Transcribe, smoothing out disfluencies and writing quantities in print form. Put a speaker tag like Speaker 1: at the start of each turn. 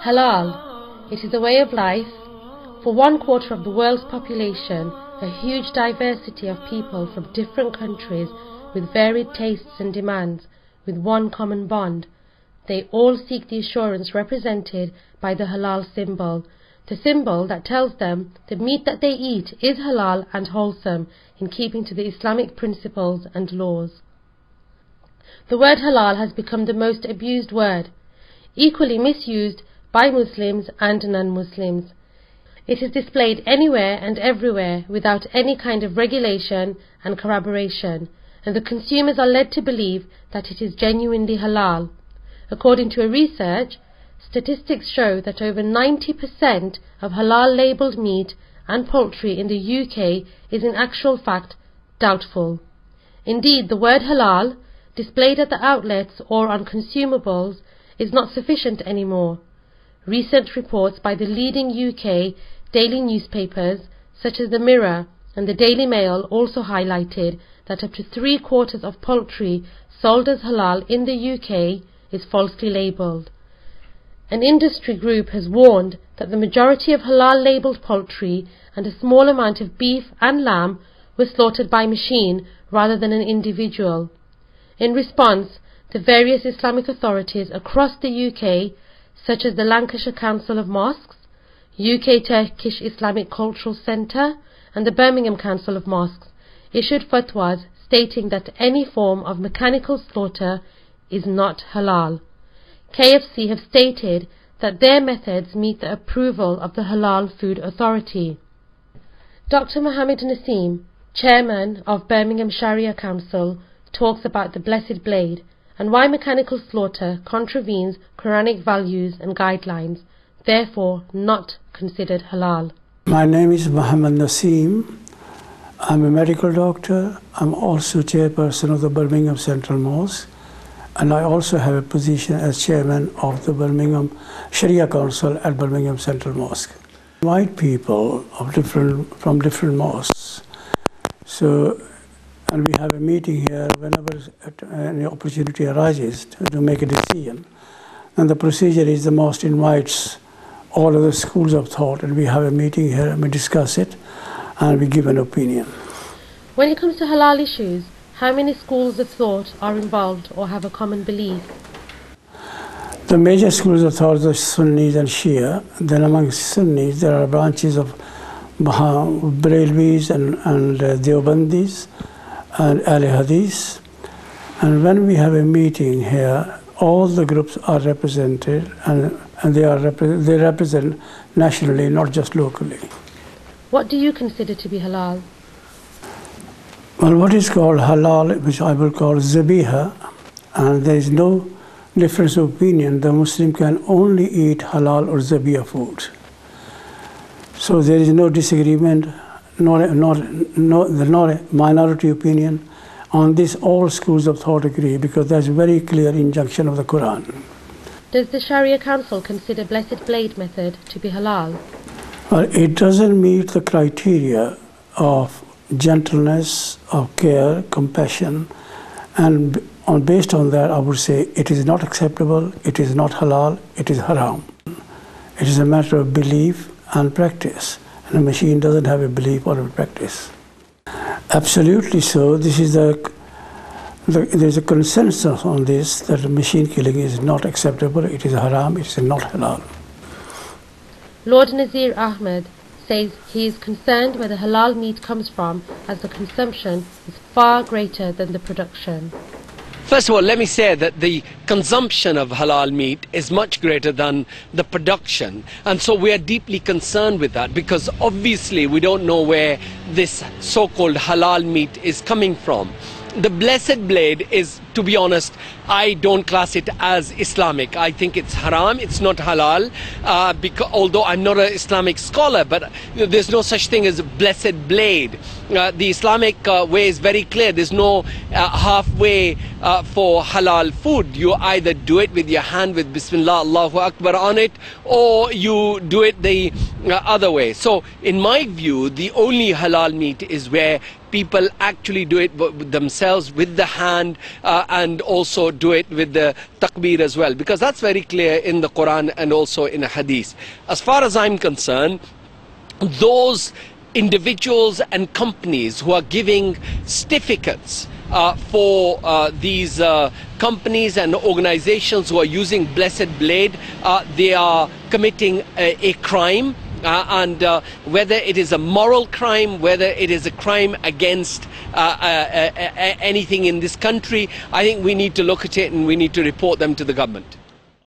Speaker 1: Halal. It is a way of life. For 1/4 of the world's population, a huge diversity of people from different countries with varied tastes and demands, with one common bond. They all seek the assurance represented by the halal symbol, the symbol that tells them the meat that they eat is halal and wholesome in keeping to the Islamic principles and laws. The word halal has become the most abused word, equally misused by Muslims and non-Muslims. It is displayed anywhere and everywhere without any kind of regulation and corroboration, and the consumers are led to believe that it is genuinely halal. According to a research, statistics show that over 90% of halal-labelled meat and poultry in the UK is in actual fact doubtful. Indeed, the word halal, displayed at the outlets or on consumables, is not sufficient anymore. Recent reports by the leading UK daily newspapers, such as the Mirror and the Daily Mail, also highlighted that up to 3/4 of poultry sold as halal in the UK is falsely labelled. An industry group has warned that the majority of halal-labelled poultry and a small amount of beef and lamb were slaughtered by machine rather than an individual. In response, the various Islamic authorities across the UK, such as the Lancashire Council of Mosques, UK Turkish Islamic Cultural Centre and the Birmingham Council of Mosques, issued fatwas stating that any form of mechanical slaughter is not halal. KFC have stated that their methods meet the approval of the Halal Food Authority. Dr. Mohammed Naseem, chairman of Birmingham Shariah Council, talks about the blessed blade and why mechanical slaughter contravenes Quranic values and guidelines, therefore not considered halal.
Speaker 2: My name is Mohammed Naseem. I'm a medical doctor. I'm also chairperson of the Birmingham Central Mosque, and I also have a position as chairman of the Birmingham Sharia Council at Birmingham Central Mosque. White people from different mosques. And we have a meeting here whenever an opportunity arises to make a decision. And the procedure is the mosque invites all of the schools of thought, and we have a meeting here and we discuss it and we give an opinion.
Speaker 1: When it comes to halal issues, how many schools of thought are involved or have a common belief?
Speaker 2: The major schools of thought are Sunnis and Shia. Then among Sunnis there are branches of Brelvis and Deobandis and Ahl Hadith. And when we have a meeting here, all the groups are represented, and they represent nationally, not just locally.
Speaker 1: What do you consider to be halal?
Speaker 2: Well, what is called halal, which I will call zabiha, and there is no difference of opinion. The Muslim can only eat halal or zabiha food. So there is no disagreement, not a minority opinion. On this, all schools of thought agree, because there's a very clear injunction of the Quran.
Speaker 1: Does the Sharia Council consider blessed blade method to be halal?
Speaker 2: Well, it doesn't meet the criteria of gentleness, of care, compassion, and based on that, I would say it is not acceptable, it is not halal, it is haram. It is a matter of belief and practice, and a machine doesn't have a belief or a practice. Absolutely so. There's a consensus on this, that machine killing is not acceptable, it is haram, it is not halal.
Speaker 1: Lord Nazir Ahmed says he is concerned where the halal meat comes from, as the consumption is far greater than the production.
Speaker 3: First of all, let me say that the consumption of halal meat is much greater than the production, and so we are deeply concerned with that, because obviously we don't know where this so-called halal meat is coming from. The blessed blade is, to be honest, I don't class it as Islamic. I think it's haram, it's not halal, although I'm not an Islamic scholar, but there's no such thing as a blessed blade. The Islamic way is very clear. There's no halfway for halal food. You either do it with your hand with Bismillah, Allahu Akbar on it, or you do it the other way. So in my view, the only halal meat is where people actually do it themselves with the hand, and also do it with the takbir as well, because that's very clear in the Quran and also in a hadith. As far as I'm concerned, those individuals and companies who are giving certificates for these companies and organizations who are using blessed blade, they are committing a crime. And whether it is a moral crime, whether it is a crime against anything in this country, I think we need to look at it and we need to report them to the government.